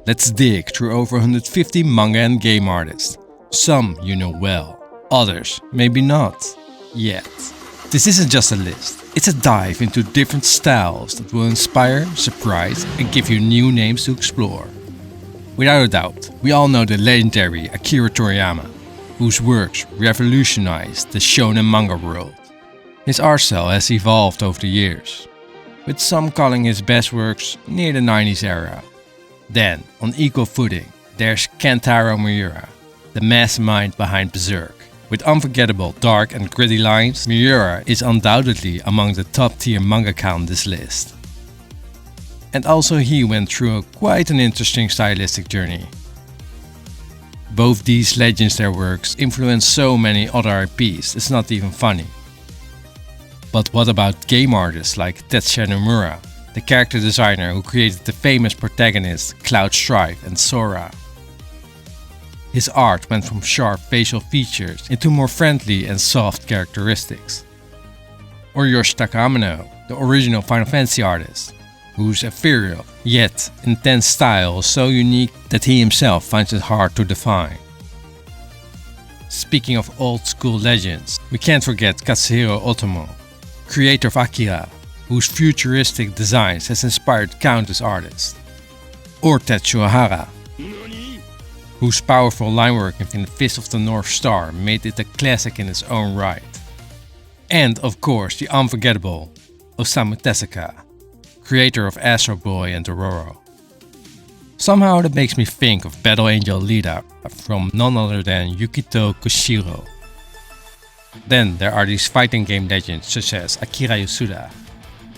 Let's dig through over 150 manga and game artists. Some you know well, others maybe not yet. This isn't just a list, it's a dive into different styles that will inspire, surprise and give you new names to explore. Without a doubt, we all know the legendary Akira Toriyama, whose works revolutionized the shonen manga world. His art style has evolved over the years, with some calling his best works near the 90s era. Then, on equal footing, there's Kentaro Miura, the mastermind behind Berserk. With unforgettable, dark and gritty lines, Miura is undoubtedly among the top tier mangaka on this list. And also he went through quite an interesting stylistic journey. Both these legends, their works, influenced so many other IPs, it's not even funny. But what about game artists like Tetsuya Nomura, the character designer who created the famous protagonists Cloud Strife and Sora? His art went from sharp facial features into more friendly and soft characteristics. Or Yoshitaka Amano, the original Final Fantasy artist, whose ethereal yet intense style is so unique that he himself finds it hard to define. Speaking of old school legends, we can't forget Katsuhiro Otomo, creator of Akira, whose futuristic designs has inspired countless artists. Or Tetsuo Hara, whose powerful linework in the Fist of the North Star made it a classic in its own right. And of course the unforgettable Osamu Tezuka, creator of Astro Boy and Dororo. Somehow that makes me think of Battle Angel Lida from none other than Yukito Koshiro. Then there are these fighting game legends such as Akira Yasuda,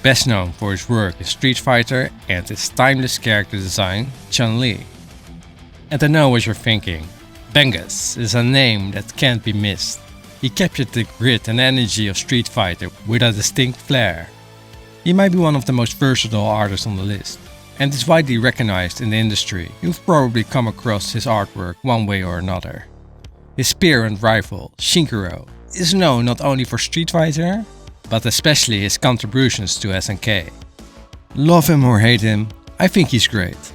best known for his work in Street Fighter and his timeless character design, Chun-Li. And I know what you're thinking, Bengus is a name that can't be missed. He captured the grit and energy of Street Fighter with a distinct flair. He might be one of the most versatile artists on the list, and is widely recognized in the industry. You've probably come across his artwork one way or another. His peer and rival, Shinkiro, is known not only for Street Fighter, but especially his contributions to SNK. Love him or hate him, I think he's great.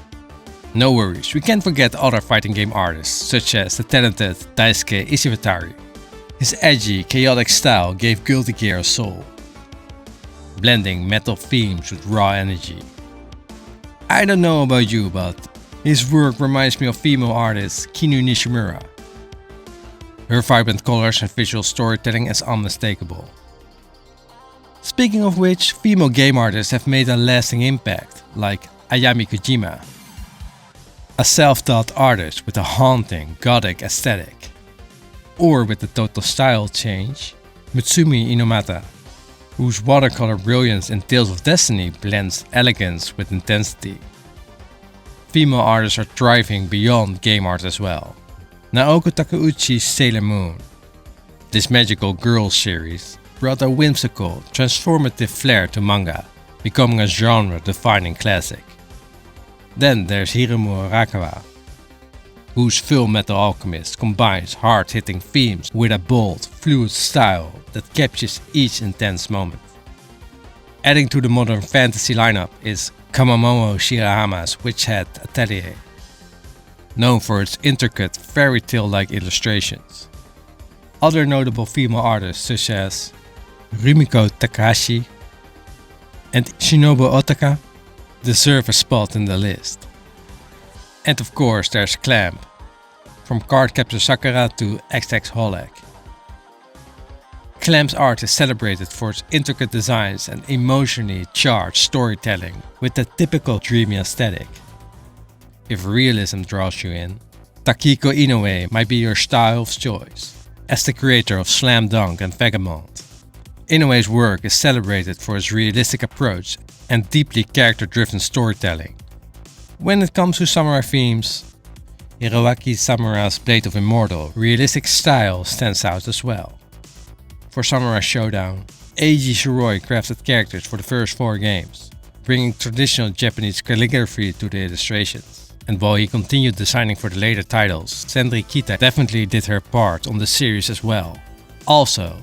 No worries, we can't forget other fighting game artists, such as the talented Daisuke Ishiwatari. His edgy, chaotic style gave Guilty Gear a soul, blending metal themes with raw energy. I don't know about you, but his work reminds me of female artist Kinu Nishimura. Her vibrant colors and visual storytelling is unmistakable. Speaking of which, female game artists have made a lasting impact, like Ayami Kojima, a self-taught artist with a haunting, gothic aesthetic. Or with the total style change, Mutsumi Inomata, whose watercolor brilliance in Tales of Destiny blends elegance with intensity. Female artists are thriving beyond game art as well. Naoko Takeuchi's Sailor Moon. This magical girl series brought a whimsical, transformative flair to manga, becoming a genre-defining classic. Then there's Hiromu Arakawa, whose Full Metal Alchemist combines hard-hitting themes with a bold, fluid style that captures each intense moment. Adding to the modern fantasy lineup is Kamamomo Shirahama's Witch Hat Atelier, known for its intricate fairy tale-like illustrations. Other notable female artists such as Rumiko Takahashi and Shinobu Otaka deserve a spot in the list. And of course there's Clamp, from Cardcaptor Sakura to XX Holoc. Clamp's art is celebrated for its intricate designs and emotionally charged storytelling with the typical dreamy aesthetic. If realism draws you in, Takiko Inoue might be your style of choice, as the creator of Slam Dunk and Vagabond. Inoue's work is celebrated for its realistic approach and deeply character-driven storytelling. When it comes to samurai themes, Hiroaki Samura's Blade of Immortal realistic style stands out as well. For Samurai Showdown, Eiji Shiroi crafted characters for the first 4 games, bringing traditional Japanese calligraphy to the illustrations. And while he continued designing for the later titles, Sendri Kita definitely did her part on the series as well. Also,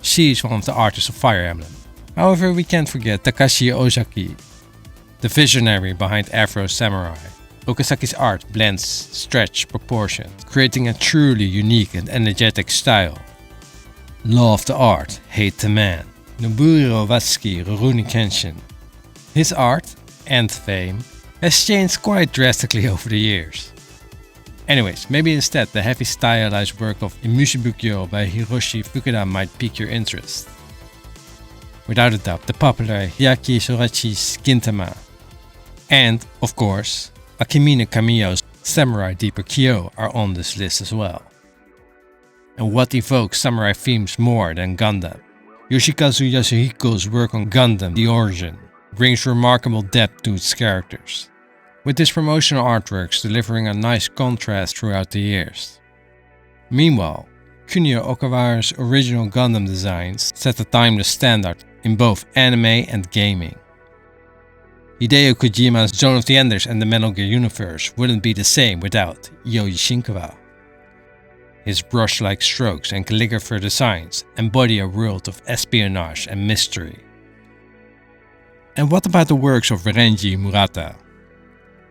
she is one of the artists of Fire Emblem. However, we can't forget Takashi Ozaki, the visionary behind Afro Samurai. Okazaki's art blends stretch proportions, creating a truly unique and energetic style. Love the art, hate the man. Nobuhiro Watsuki Rurouni Kenshin. His art, and fame, has changed quite drastically over the years. Anyways, maybe instead the heavy stylized work of Imushibukyo by Hiroshi Fukuda might pique your interest. Without a doubt, the popular Hyaki Sorachi's Gintama. And, of course, Akimine Kamiyo's Samurai Deeper Kyo are on this list as well. And what evokes samurai themes more than Gundam? Yoshikazu Yasuhiko's work on Gundam The Origin brings remarkable depth to its characters, with his promotional artworks delivering a nice contrast throughout the years. Meanwhile, Kunio Okawa's original Gundam designs set the timeless standard in both anime and gaming. Hideo Kojima's Zone of the Enders and the Metal Gear universe wouldn't be the same without Yoji Shinkawa. His brush-like strokes and calligrapher designs embody a world of espionage and mystery. And what about the works of Renji Murata?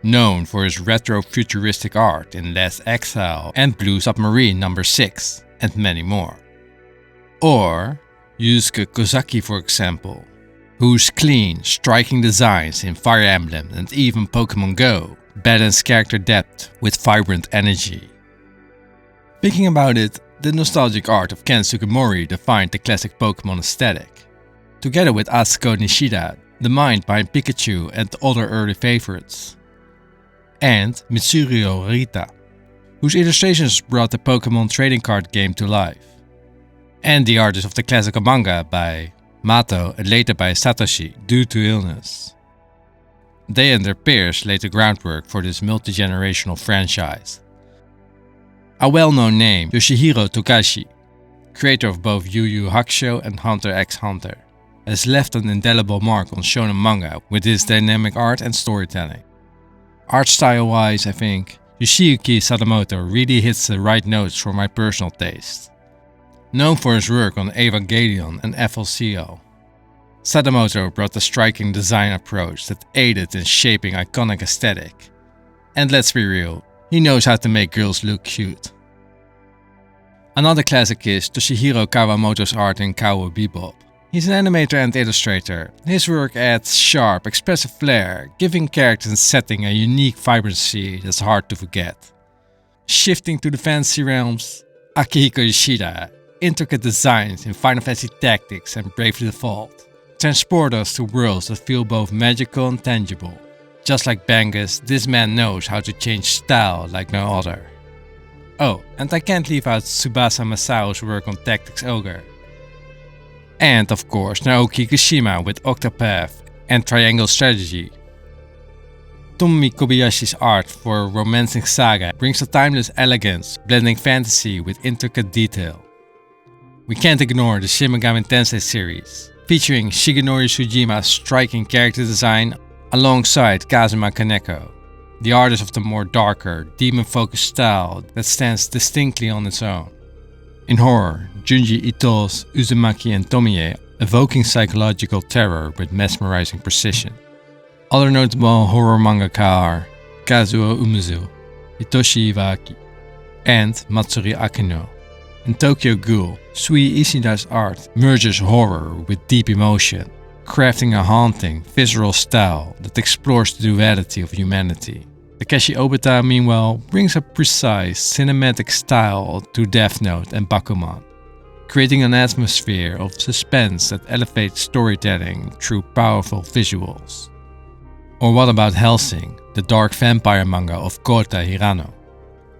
Known for his retro-futuristic art in Last Exile and Blue Submarine No. 6, and many more. Or Yusuke Kozaki, for example, whose clean, striking designs in Fire Emblem and even Pokemon Go balance character depth with vibrant energy. Thinking about it, the nostalgic art of Ken Sugimori defined the classic Pokemon aesthetic, together with Asuko Nishida, the mind behind Pikachu and other early favorites, and Mitsurio Rita, whose illustrations brought the Pokemon trading card game to life, and the artist of the classical manga by Mato and later by Satoshi due to illness. They and their peers laid the groundwork for this multi-generational franchise. A well-known name, Yoshihiro Togashi, creator of both Yu Yu Hakusho and Hunter x Hunter, has left an indelible mark on shonen manga with his dynamic art and storytelling. Art style-wise, I think, Yoshiyuki Sadamoto really hits the right notes for my personal taste. Known for his work on Evangelion and FLCL, Sadamoto brought a striking design approach that aided in shaping iconic aesthetic. And let's be real, he knows how to make girls look cute. Another classic is Toshihiro Kawamoto's art in Cowboy Bebop. He's an animator and illustrator. His work adds sharp, expressive flair, giving characters and setting a unique vibrancy that's hard to forget. Shifting to the fantasy realms, Akihiko Yoshida, intricate designs in Final Fantasy Tactics and Bravely Default transport us to worlds that feel both magical and tangible. Just like Bangus, this man knows how to change style like no other. Oh, and I can't leave out Tsubasa Masao's work on Tactics Ogre. And of course Naoki Kishima with Octopath and Triangle Strategy. Tomomi Kobayashi's art for Romancing Saga brings a timeless elegance, blending fantasy with intricate detail. We can't ignore the Shin Megami Tensei series, featuring Shigenori Tsujima's striking character design alongside Kazuma Kaneko, the artist of the more darker, demon-focused style that stands distinctly on its own. In horror, Junji Ito's Uzumaki and Tomie evoking psychological terror with mesmerizing precision. Other notable horror mangaka are Kazuo Umezu, Hitoshi Iwaki, and Matsuri Akino. In Tokyo Ghoul, Sui Ishida's art merges horror with deep emotion, crafting a haunting, visceral style that explores the duality of humanity. Takeshi Obata, meanwhile, brings a precise, cinematic style to Death Note and Bakuman, creating an atmosphere of suspense that elevates storytelling through powerful visuals. Or what about Hellsing, the dark vampire manga of Kota Hirano?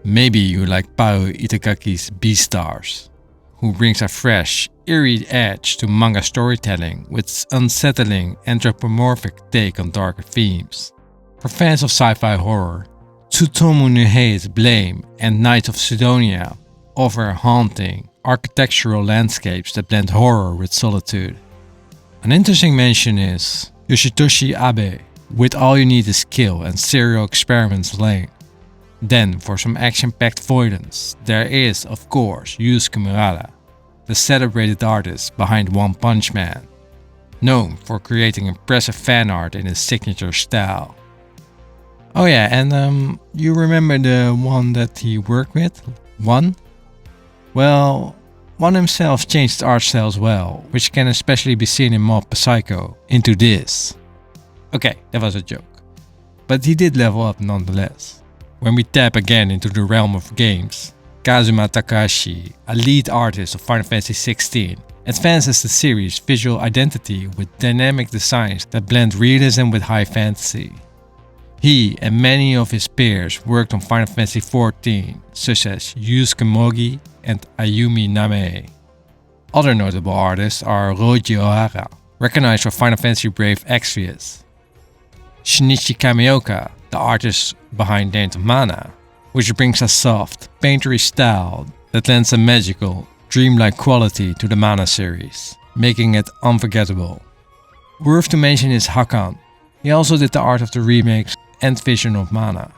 Maybe you like Pao Itagaki's Beastars, who brings a fresh, eerie edge to manga storytelling with its unsettling, anthropomorphic take on darker themes. For fans of sci-fi horror, Tsutomu Nihei's Blame and Knights of Sidonia offer haunting, architectural landscapes that blend horror with solitude. An interesting mention is Yoshitoshi Abe, with All You Need Is Kill and Serial Experiments Lane. Then, for some action-packed voidance, there is, of course, Yusuke Murata, the celebrated artist behind One Punch Man, known for creating impressive fan art in his signature style. Oh yeah, and you remember the one that he worked with? One? Well, One himself changed art style as well, which can especially be seen in Mob Psycho, into this. Okay, that was a joke. But he did level up nonetheless. When we tap again into the realm of games, Kazuma Takahashi, a lead artist of Final Fantasy XVI, advances the series' visual identity with dynamic designs that blend realism with high fantasy. He and many of his peers worked on Final Fantasy XIV, such as Yusuke Mogi and Ayumi Name. Other notable artists are Roji Ohara, recognized for Final Fantasy Brave Exvius, Shinichi Kamioka, the artist behind Dent of Mana, which brings a soft, painterly style that lends a magical, dreamlike quality to the Mana series, making it unforgettable. Worth to mention is Hakan. He also did the art of the remakes and Vision of Mana.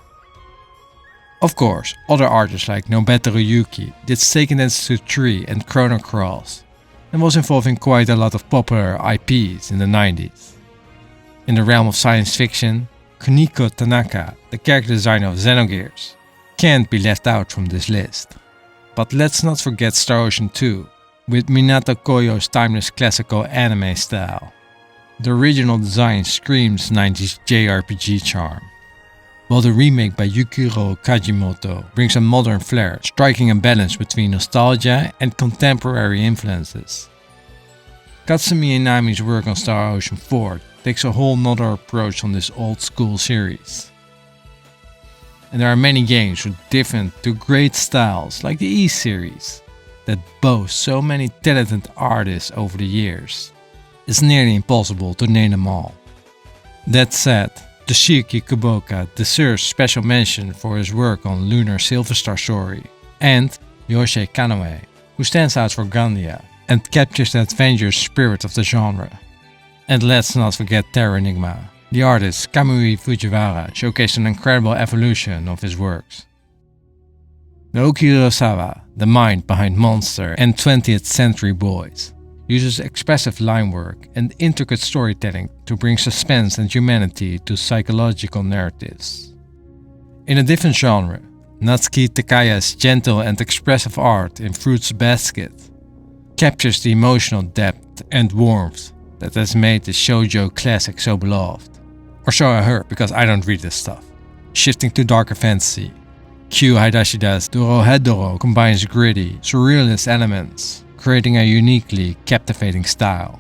Of course, other artists like Nobuteru Yuki did Seiken Densetsu 3 and Chrono Cross, and was involved in quite a lot of popular IPs in the 90s. In the realm of science fiction, Kuniko Tanaka, the character designer of Xenogears, can't be left out from this list. But let's not forget Star Ocean 2, with Minato Koyo's timeless classical anime style. The original design screams 90s JRPG charm, while the remake by Yukiro Kajimoto brings a modern flair, striking a balance between nostalgia and contemporary influences. Katsumi Inami's work on Star Ocean 4 takes a whole nother approach on this old school series. And there are many games with different to great styles, like the East series, that boast so many talented artists over the years. It's nearly impossible to name them all. That said, Toshiki Kuboka deserves special mention for his work on Lunar Silver Star Story, and Yoshie Kanoe, who stands out for Gandia and captures the adventurous spirit of the genre. And let's not forget Terra Enigma. The artist Kamui Fujiwara showcased an incredible evolution of his works. Naoki Urasawa, the mind behind Monster and 20th Century Boys, uses expressive line work and intricate storytelling to bring suspense and humanity to psychological narratives. In a different genre, Natsuki Takaya's gentle and expressive art in Fruits Basket captures the emotional depth and warmth that has made the shoujo classic so beloved. Or so I heard, because I don't read this stuff. Shifting to darker fantasy, Kyu Hidashida's Dorohedoro combines gritty, surrealist elements, creating a uniquely captivating style.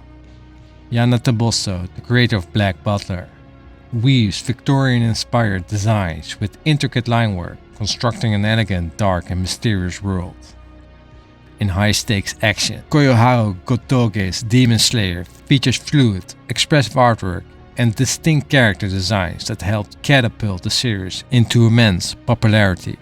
Yana Tabosso, the creator of Black Butler, weaves Victorian-inspired designs with intricate line work, constructing an elegant, dark and mysterious world. In high-stakes action, Koyoharu Gotoge's Demon Slayer features fluid, expressive artwork and distinct character designs that helped catapult the series into immense popularity.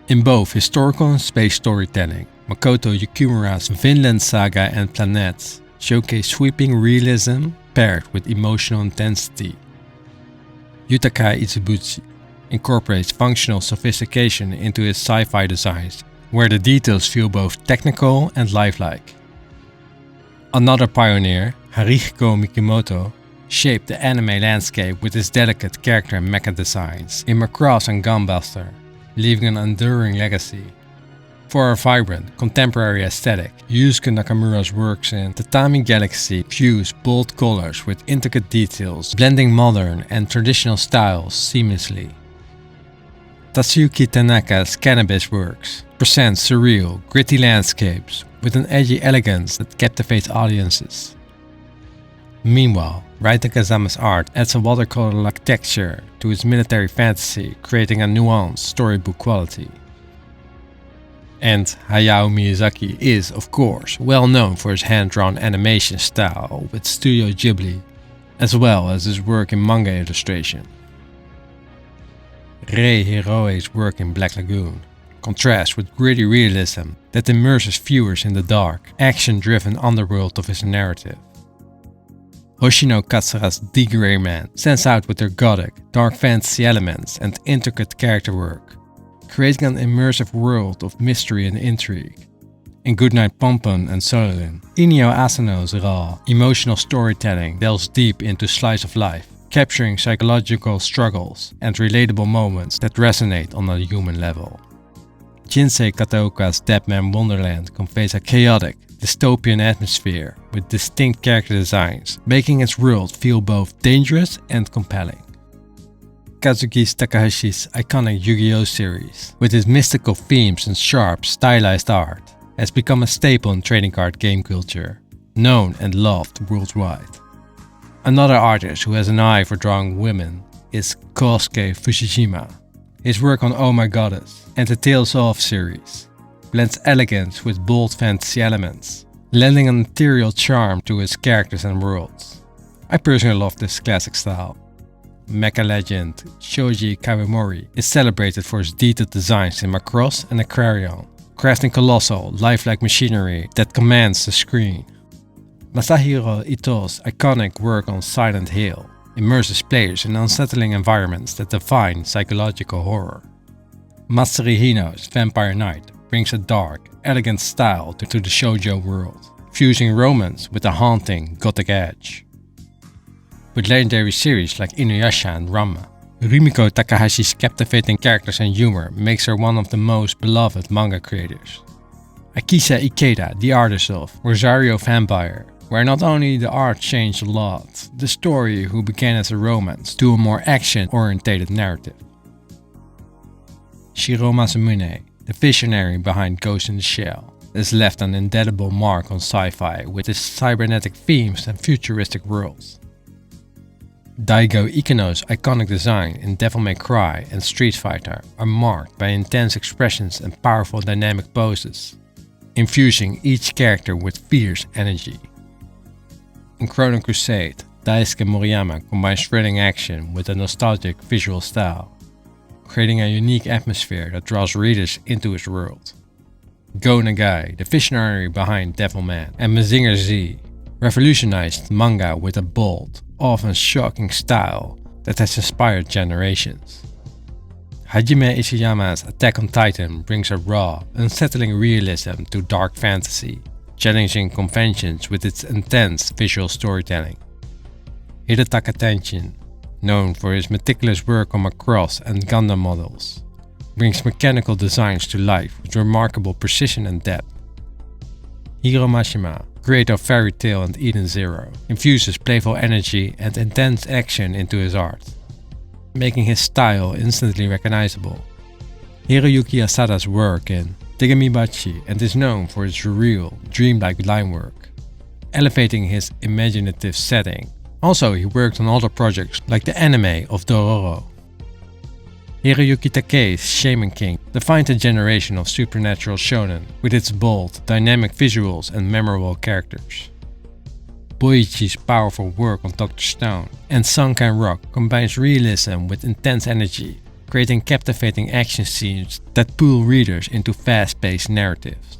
In both historical and space storytelling, Makoto Yukimura's Vinland Saga and Planets showcase sweeping realism paired with emotional intensity. Yutaka Itsubuchi incorporates functional sophistication into his sci-fi designs, where the details feel both technical and lifelike. Another pioneer, Haruhiko Mikimoto, shaped the anime landscape with his delicate character and mecha designs in Macross and Gunbuster, leaving an enduring legacy. For a vibrant, contemporary aesthetic, Yusuke Nakamura's works in Tatami Galaxy fuse bold colors with intricate details, blending modern and traditional styles seamlessly. Tatsuki Tanaka's Cannabis works present surreal, gritty landscapes with an edgy elegance that captivates audiences. Meanwhile, Raita Kazama's art adds a watercolor-like texture to its military fantasy, creating a nuanced storybook quality. And Hayao Miyazaki is, of course, well known for his hand-drawn animation style with Studio Ghibli, as well as his work in manga illustration. Rei Hiroe's work in Black Lagoon contrasts with gritty realism that immerses viewers in the dark, action-driven underworld of his narrative. Hoshino Katsura's The Grey Man stands out with their gothic, dark fantasy elements and intricate character work, creating an immersive world of mystery and intrigue. In Goodnight Pompon and Solon, Inio Asano's raw, emotional storytelling delves deep into slice of life, capturing psychological struggles and relatable moments that resonate on a human level. Jinsei Kataoka's Deadman Wonderland conveys a chaotic, dystopian atmosphere with distinct character designs, making its world feel both dangerous and compelling. Kazuki Takahashi's iconic Yu-Gi-Oh! Series, with its mystical themes and sharp, stylized art, has become a staple in trading card game culture, known and loved worldwide. Another artist who has an eye for drawing women is Kosuke Fushishima. His work on Oh My Goddess and the Tales of series blends elegance with bold fantasy elements, lending an ethereal charm to his characters and worlds. I personally love this classic style. Mecha legend Shoji Kawamori is celebrated for his detailed designs in Macross and Aquarion, crafting colossal, lifelike machinery that commands the screen. Masahiro Ito's iconic work on Silent Hill immerses players in unsettling environments that define psychological horror. Matsuri Hino's Vampire Knight brings a dark, elegant style to the shoujo world, fusing romance with a haunting, gothic edge. With legendary series like Inuyasha and Ranma, Rumiko Takahashi's captivating characters and humor makes her one of the most beloved manga creators. Akisa Ikeda, the artist of Rosario Vampire, where not only the art changed a lot, the story who began as a romance to a more action-oriented narrative. Shiro Masamune, the visionary behind Ghost in the Shell, has left an indelible mark on sci-fi with its cybernetic themes and futuristic worlds. Daigo Ikeno's iconic design in Devil May Cry and Street Fighter are marked by intense expressions and powerful dynamic poses, infusing each character with fierce energy. In Chrono Crusade, Daisuke Moriyama combines thrilling action with a nostalgic visual style, creating a unique atmosphere that draws readers into his world. Go Nagai, the visionary behind Devilman and Mazinger Z, revolutionized manga with a bold, often shocking style that has inspired generations. Hajime Isayama's Attack on Titan brings a raw, unsettling realism to dark fantasy, challenging conventions with its intense visual storytelling. Hidetaka Tenshin, known for his meticulous work on Macross and Gundam models, brings mechanical designs to life with remarkable precision and depth. Hiro Mashima, creator of Fairy Tail and Eden Zero, infuses playful energy and intense action into his art, making his style instantly recognizable. Hiroyuki Asada's work in Tegamibachi and is known for its surreal, dreamlike line work, elevating his imaginative setting. Also, he worked on other projects like the anime of Dororo. Hiroyuki Takei's Shaman King defined a generation of supernatural shonen with its bold, dynamic visuals and memorable characters. Boichi's powerful work on Dr. Stone and Sunken Rock combines realism with intense energy, creating captivating action scenes that pull readers into fast-paced narratives.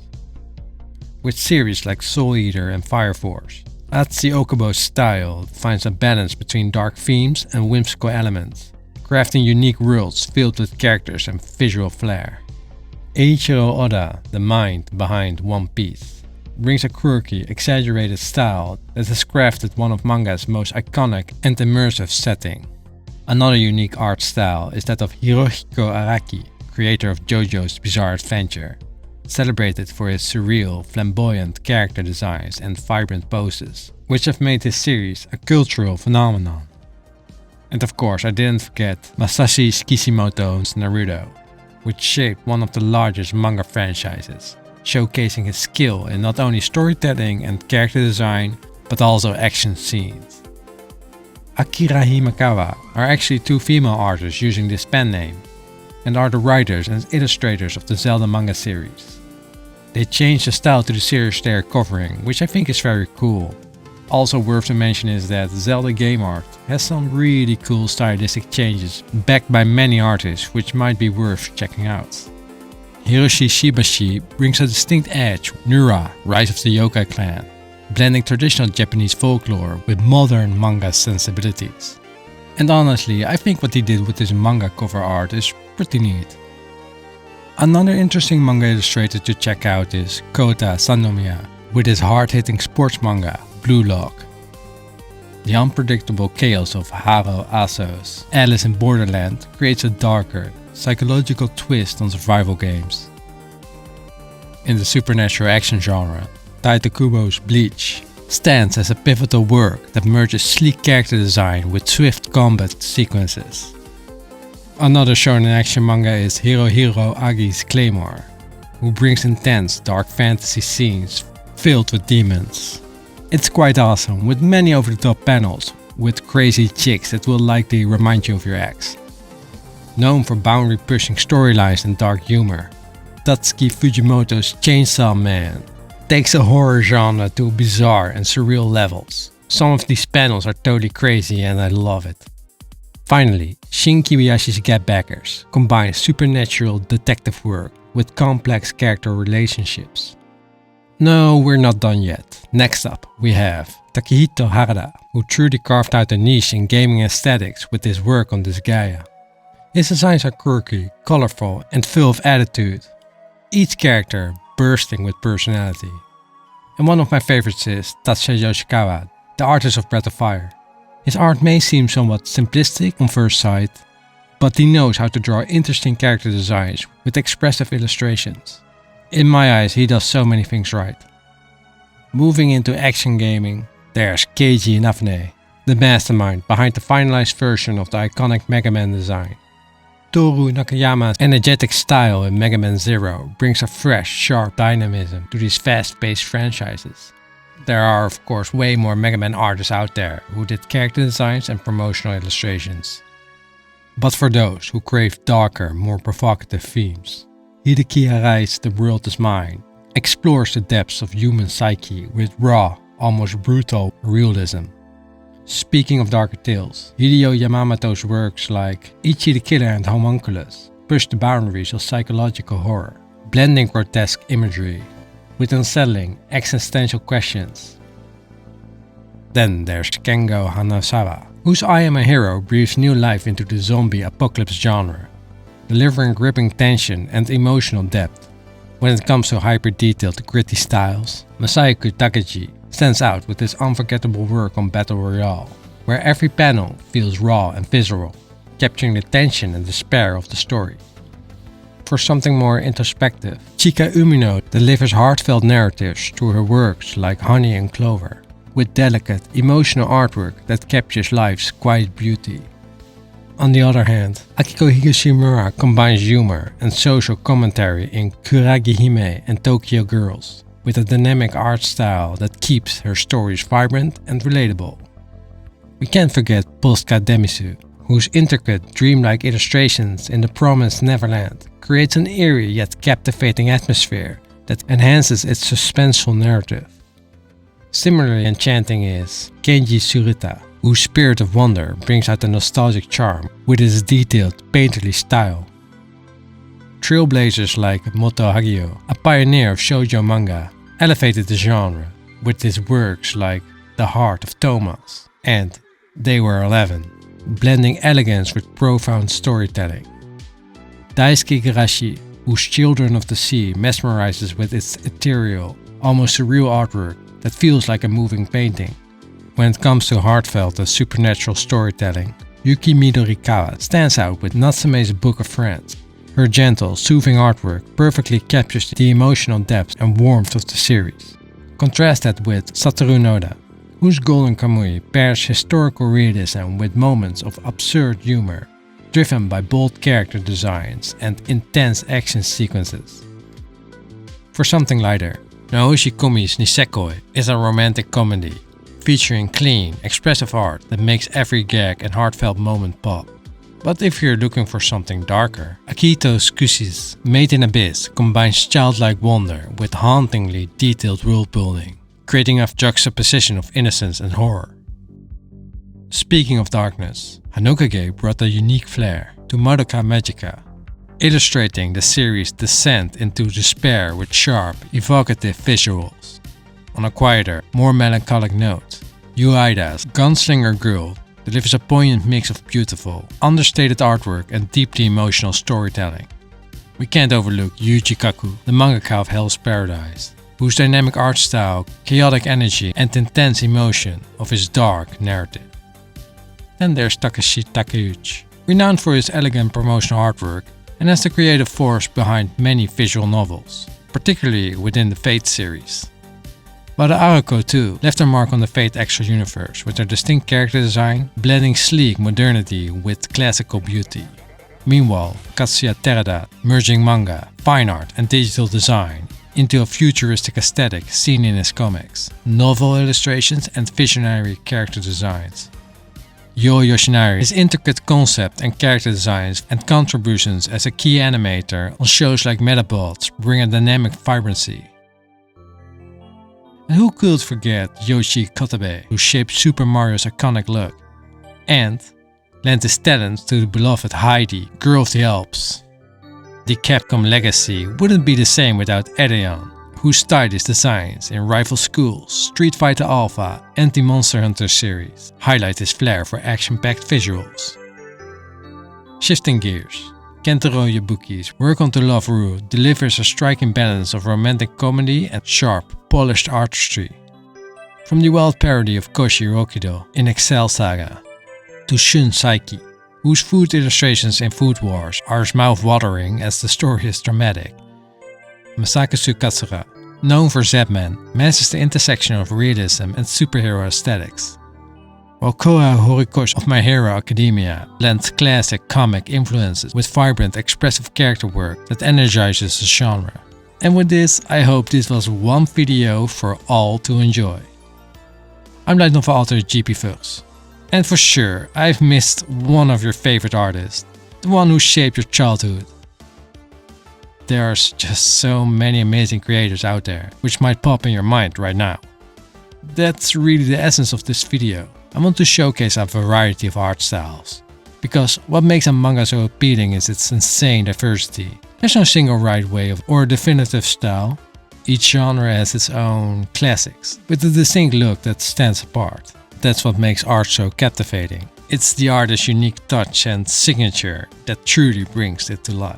With series like Soul Eater and Fire Force, Atsushi Okubo's style finds a balance between dark themes and whimsical elements, crafting unique worlds filled with characters and visual flair. Eiichiro Oda, the mind behind One Piece, brings a quirky, exaggerated style that has crafted one of manga's most iconic and immersive settings. Another unique art style is that of Hirohiko Araki, creator of JoJo's Bizarre Adventure, celebrated for his surreal, flamboyant character designs and vibrant poses, which have made his series a cultural phenomenon. And of course, I didn't forget Masashi Kishimoto's Naruto, which shaped one of the largest manga franchises, showcasing his skill in not only storytelling and character design, but also action scenes. Akira Himekawa are actually two female artists using this pen name, and are the writers and illustrators of the Zelda manga series. They changed the style to the series they are covering, which I think is very cool. Also worth to mention is that Zelda game art has some really cool stylistic changes backed by many artists, which might be worth checking out. Hiroshi Shibashi brings a distinct edge with Nura, Rise of the Yokai Clan, blending traditional Japanese folklore with modern manga sensibilities. And honestly, I think what he did with his manga cover art is pretty neat. Another interesting manga illustrator to check out is Kota Sannomiya with his hard-hitting sports manga, Blue Lock. The unpredictable chaos of Haro Aso's Alice in Borderland creates a darker, psychological twist on survival games. In the supernatural action genre, Taito Kubo's Bleach stands as a pivotal work that merges sleek character design with swift combat sequences. Another shonen action manga is Hirohiro Agi's Claymore, who brings intense dark fantasy scenes filled with demons. It's quite awesome, with many over-the-top panels with crazy chicks that will likely remind you of your ex. Known for boundary-pushing storylines and dark humor, Tatsuki Fujimoto's Chainsaw Man takes a horror genre to bizarre and surreal levels. Some of these panels are totally crazy and I love it. Finally, Shin Kibiyashi's Get Backers combines supernatural detective work with complex character relationships. No, we're not done yet. Next up, we have Takehito Harada, who truly carved out a niche in gaming aesthetics with his work on Disgaea. His designs are quirky, colorful, and full of attitude, each character bursting with personality. And one of my favorites is Tatsuya Yoshikawa, the artist of Breath of Fire. His art may seem somewhat simplistic on first sight, but he knows how to draw interesting character designs with expressive illustrations. In my eyes, he does so many things right. Moving into action gaming, there's Keiji Inafune, the mastermind behind the finalized version of the iconic Mega Man design. Toru Nakayama's energetic style in Mega Man Zero brings a fresh, sharp dynamism to these fast-paced franchises. There are of course way more Mega Man artists out there who did character designs and promotional illustrations. But for those who crave darker, more provocative themes, Hideki Arai's The World Is Mine explores the depths of human psyche with raw, almost brutal realism. Speaking of darker tales, Hideo Yamamoto's works like Ichi the Killer and Homunculus push the boundaries of psychological horror, blending grotesque imagery with unsettling existential questions. Then there's Kengo Hanazawa, whose I Am a Hero breathes new life into the zombie apocalypse genre, delivering gripping tension and emotional depth. When it comes to hyper-detailed, gritty styles, Masayuki Takeji stands out with his unforgettable work on Battle Royale, where every panel feels raw and visceral, capturing the tension and despair of the story. For something more introspective, Chika Umino delivers heartfelt narratives through her works like Honey and Clover, with delicate, emotional artwork that captures life's quiet beauty. On the other hand, Akiko Higashimura combines humor and social commentary in Kuragi Hime and Tokyo Girls, with a dynamic art style that keeps her stories vibrant and relatable. We can't forget Polska Demisu, whose intricate, dreamlike illustrations in The Promised Neverland creates an eerie yet captivating atmosphere that enhances its suspenseful narrative. Similarly enchanting is Kenji Tsurita, whose Spirit of Wonder brings out a nostalgic charm with his detailed, painterly style. Trailblazers like Moto Hagio, a pioneer of shoujo manga, elevated the genre with his works like The Heart of Thomas and They Were 11, blending elegance with profound storytelling. Daisuke Igarashi, whose Children of the Sea mesmerizes with its ethereal, almost surreal artwork that feels like a moving painting. When it comes to heartfelt and supernatural storytelling, Yuki Midorikawa stands out with Natsume's Book of Friends. Her gentle, soothing artwork perfectly captures the emotional depth and warmth of the series. Contrast that with Satoru Noda, whose Golden Kamuy pairs historical realism with moments of absurd humor, driven by bold character designs and intense action sequences. For something lighter, Naoshi Komi's Nisekoi is a romantic comedy, featuring clean, expressive art that makes every gag and heartfelt moment pop. But if you're looking for something darker, Akito Tsukushi's Made in Abyss combines childlike wonder with hauntingly detailed world building, creating a juxtaposition of innocence and horror. Speaking of darkness, Hanokage brought a unique flair to Madoka Magica, illustrating the series' descent into despair with sharp, evocative visuals. On a quieter, more melancholic note, Yuaida's Gunslinger Girl delivers a poignant mix of beautiful, understated artwork and deeply emotional storytelling. We can't overlook Yuji Kaku, the mangaka of Hell's Paradise. whose dynamic art style, chaotic energy and intense emotion of his dark narrative. Then there's Takashi Takeuchi, renowned for his elegant promotional artwork and as the creative force behind many visual novels, particularly within the Fate series. While the Arako too left their mark on the Fate Extra universe with their distinct character design, blending sleek modernity with classical beauty. Meanwhile, Katsuya Terada merging manga, fine art and digital design into a futuristic aesthetic seen in his comics, novel illustrations and visionary character designs. Yo Yoshinari's intricate concept and character designs and contributions as a key animator on shows like Metabots bring a dynamic vibrancy. And who could forget Yoshi Kotabe, who shaped Super Mario's iconic look, and lent his talent to the beloved Heidi, Girl of the Alps. The Capcom legacy wouldn't be the same without Edeon, whose stylish designs in Rival Schools, Street Fighter Alpha and the Monster Hunter series highlight his flair for action-packed visuals. Shifting gears, Kentaro Yabuki's Work on to Love Ru delivers a striking balance of romantic comedy and sharp, polished artistry. From the wild parody of Koshi Rokido in Excel Saga, to Shun Saiki, whose food illustrations in Food Wars are as mouth-watering as the story is dramatic. Masakazu Katsura, known for Zapman, masters the intersection of realism and superhero aesthetics. While Koha Horikoshi of My Hero Academia blends classic comic influences with vibrant expressive character work that energizes the genre. And with this, I hope this was one video for all to enjoy. I'm light novel author GP Vugs. And for sure, I've missed one of your favorite artists, the one who shaped your childhood. There's just so many amazing creators out there, which might pop in your mind right now. That's really the essence of this video. I want to showcase a variety of art styles. Because what makes a manga so appealing is its insane diversity. There's no single right way or definitive style. Each genre has its own classics, with a distinct look that stands apart. That's what makes art so captivating. It's the artist's unique touch and signature that truly brings it to life.